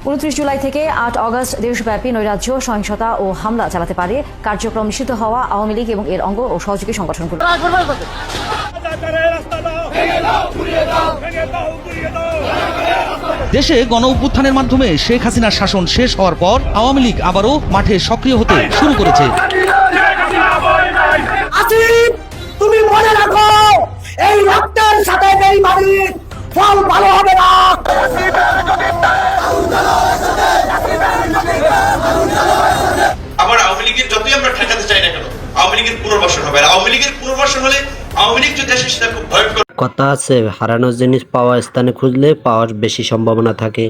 29 জুলাই থেকে 8 অগস্ট দেশব্যাপী নৈরাজ্য, সহিংসতা ও হামলা চালাতে পারে কার্যক্রম নিষিদ্ধ হওয়া আওয়ামী লীগ এবং এর অঙ্গ ও সহযোগী সংগঠনগুলো। দেশে গণ অভ্যুত্থানের মাধ্যমে শেখ হাসিনার শাসন শেষ হওয়ার পর আওয়ামী লীগ আবারও মাঠে সক্রিয় হতে শুরু করেছে। তুমি মনে রাখো, এই রক্তের সাথে বেঈমানির ফল ভালো হবে না। আবার আওয়ামী লীগের যতই আমরা ঠেকাতে চাই না কেন, আওয়ামী লীগের পুনর্বাসন হবে। আর আওয়ামী লীগের পুনর্বাসন হলে আওয়ামী লীগ যদি আসে সেটা খুব ভয়ঙ্কর। কথা আছে, হারানো জিনিস পাওয়া স্থানে খুঁজলে পাওয়ার বেশি সম্ভাবনা থাকে।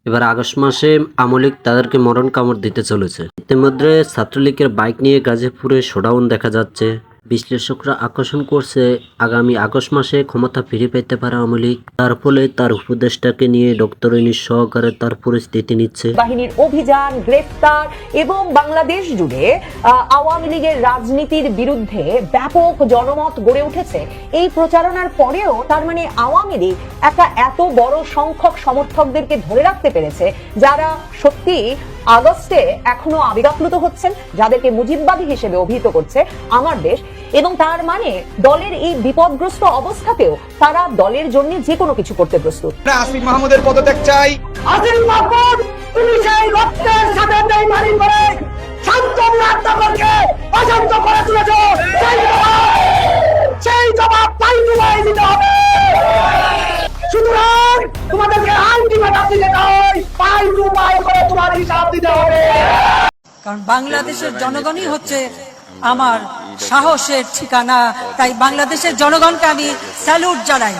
এবার আগস্ট মাসে আওয়ামী লীগ তাদেরকে মরণ কামড় দিতে চলেছে। ইতিমধ্যে ছাত্রলীগের বাইক নিয়ে গাজীপুরে শোডাউন দেখা যাচ্ছে। বিশ্লেষকরা আকর্ষণ করছে আগামী আগস্ট মাসে ক্ষমতা ফিরে পেতে পারে আওয়ামী লীগ। তার ফলে তার উপদেষ্টাকে নিয়ে ডক্টর ইউনূস সহকারে তার পরিস্থিতি নিচ্ছে। বাহিনীর অভিযান, গ্রেফতার এবং বাংলাদেশ জুড়ে আওয়ামী লীগের রাজনীতির বিরুদ্ধে ব্যাপক জনমত গড়ে উঠেছে। এই প্রচারণার পরেও তার মানে আওয়ামী লীগ একটা এত বড় সংখ্যক সমর্থকদেরকে ধরে রাখতে পেরেছে, যারা সত্যি আগস্টে এখনো আবেগাপ্লুত হচ্ছেন, যাদেরকে মুজিববাদী হিসেবে অভিহিত করছে আমার দেশ। এবং তার মানে দলের এই বিপদগ্রস্ত অবস্থাতেও তারা দলের জন্য যে কোনো কিছু করতে প্রস্তুত। আসিফ মাহমুদের পদত্যাগ চাই। আসিফ মাহমুদ, তুমি সেই রক্তের সাথে বেঈমানি করে শান্তম রাজনগরকে অশান্ত করে তুলেছো। সেই জবাব তাই তোমায় দিতে হবে। সুতরাং তোমাদেরকে আলটিমেটাম দিতে নয়, পাই টু পাই করে তোমার হিসাব দিতে হবে। কারণ বাংলাদেশের জনগণই হচ্ছে আমার সাহসের ঠিকানা। তাই বাংলাদেশের জনগণকে আমি স্যালুট জানাই।